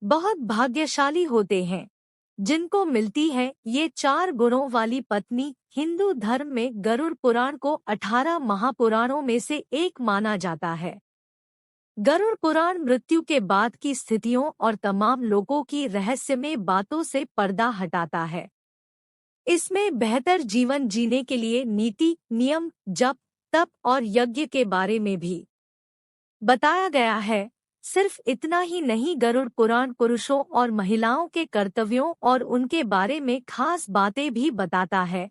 बहुत भाग्यशाली होते हैं जिनको मिलती है ये 4 गुणों वाली पत्नी। हिंदू धर्म में गरुड़ पुराण को 18 महापुराणों में से एक माना जाता है। गरुड़ पुराण मृत्यु के बाद की स्थितियों और तमाम लोगों की रहस्यमय बातों से पर्दा हटाता है। इसमें बेहतर जीवन जीने के लिए नीति, नियम, जप, तप और यज्ञ के बारे में भी बताया गया है। सिर्फ इतना ही नहीं, गरुड़ पुराण पुरुषों और महिलाओं के कर्तव्यों और उनके बारे में खास बातें भी बताता है।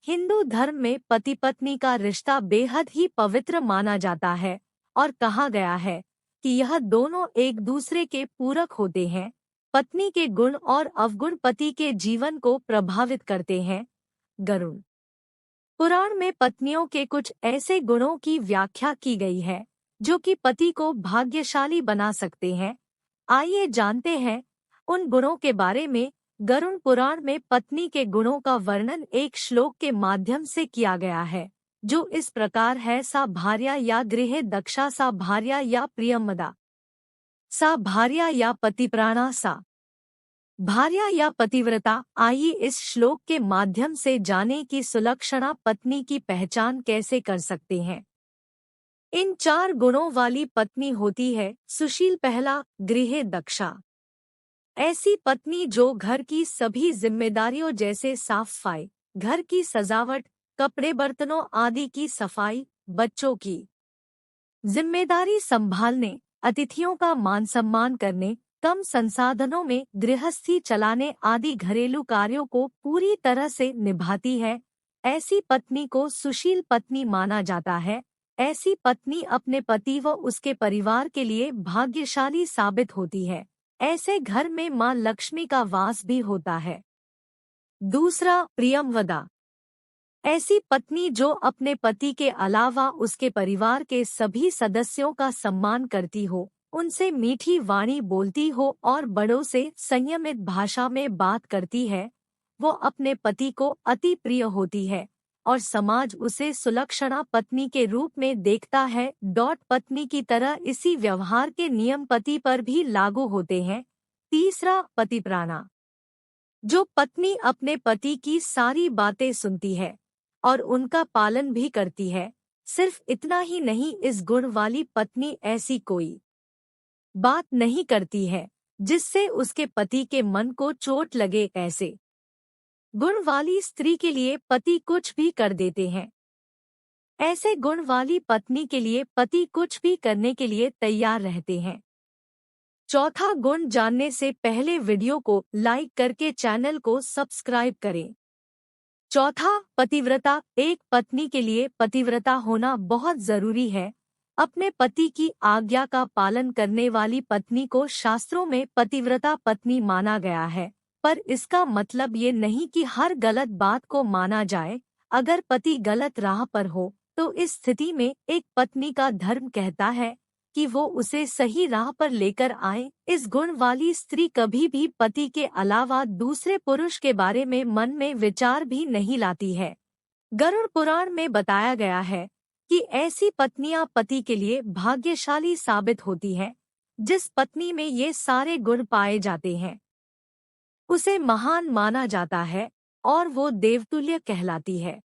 हिंदू धर्म में पति पत्नी का रिश्ता बेहद ही पवित्र माना जाता है और कहा गया है कि यह दोनों एक दूसरे के पूरक होते हैं। पत्नी के गुण और अवगुण पति के जीवन को प्रभावित करते हैं। गरुड़ पुराण में पत्नियों के कुछ ऐसे गुणों की व्याख्या की गई है जो कि पति को भाग्यशाली बना सकते हैं। आइए जानते हैं उन गुणों के बारे में। गरुड़ पुराण में पत्नी के गुणों का वर्णन एक श्लोक के माध्यम से किया गया है जो इस प्रकार है। सा भार्या या गृहे दक्षा, सा भार्या या प्रियमदा, सा भार्या या पतिप्राणा, सा भार्या या पतिव्रता। आइए इस श्लोक के माध्यम से जाने कि सुलक्षणा पत्नी की पहचान कैसे कर सकते हैं। इन 4 गुणों वाली पत्नी होती है सुशील। पहला, गृहे दक्षा। ऐसी पत्नी जो घर की सभी जिम्मेदारियों जैसे साफ सफाई, घर की सजावट, कपड़े बर्तनों आदि की सफाई, बच्चों की जिम्मेदारी संभालने, अतिथियों का मान सम्मान करने, कम संसाधनों में गृहस्थी चलाने आदि घरेलू कार्यों को पूरी तरह से निभाती है। ऐसी पत्नी को सुशील पत्नी माना जाता है। ऐसी पत्नी अपने पति व उसके परिवार के लिए भाग्यशाली साबित होती है। ऐसे घर में मां लक्ष्मी का वास भी होता है। दूसरा, प्रियमवदा। ऐसी पत्नी जो अपने पति के अलावा उसके परिवार के सभी सदस्यों का सम्मान करती हो, उनसे मीठी वाणी बोलती हो और बड़ों से संयमित भाषा में बात करती है, वो अपने पति को अति प्रिय होती है और समाज उसे सुलक्षणा पत्नी के रूप में देखता है। पत्नी की तरह इसी व्यवहार के नियम पति पर भी लागू होते हैं। तीसरा, पतिप्राणा। जो पत्नी अपने पति की सारी बातें सुनती है और उनका पालन भी करती है। सिर्फ इतना ही नहीं, इस गुण वाली पत्नी ऐसी कोई बात नहीं करती है जिससे उसके पति के मन को चोट लगे। ऐसे गुण वाली स्त्री के लिए पति कुछ भी कर देते हैं। ऐसे गुण वाली पत्नी के लिए पति कुछ भी करने के लिए तैयार रहते हैं। चौथा गुण जानने से पहले वीडियो को लाइक करके चैनल को सब्सक्राइब करें। चौथा, पतिव्रता। एक पत्नी के लिए पतिव्रता होना बहुत जरूरी है। अपने पति की आज्ञा का पालन करने वाली पत्नी को शास्त्रों में पतिव्रता पत्नी माना गया है, पर इसका मतलब ये नहीं कि हर गलत बात को माना जाए। अगर पति गलत राह पर हो तो इस स्थिति में एक पत्नी का धर्म कहता है कि वो उसे सही राह पर लेकर आए। इस गुण वाली स्त्री कभी भी पति के अलावा दूसरे पुरुष के बारे में मन में विचार भी नहीं लाती है। गरुड़ पुराण में बताया गया है कि ऐसी पत्नियां पति के लिए भाग्यशाली साबित होती हैं। जिस पत्नी में ये सारे गुण पाए जाते हैं उसे महान माना जाता है और वो देवतुल्य कहलाती है।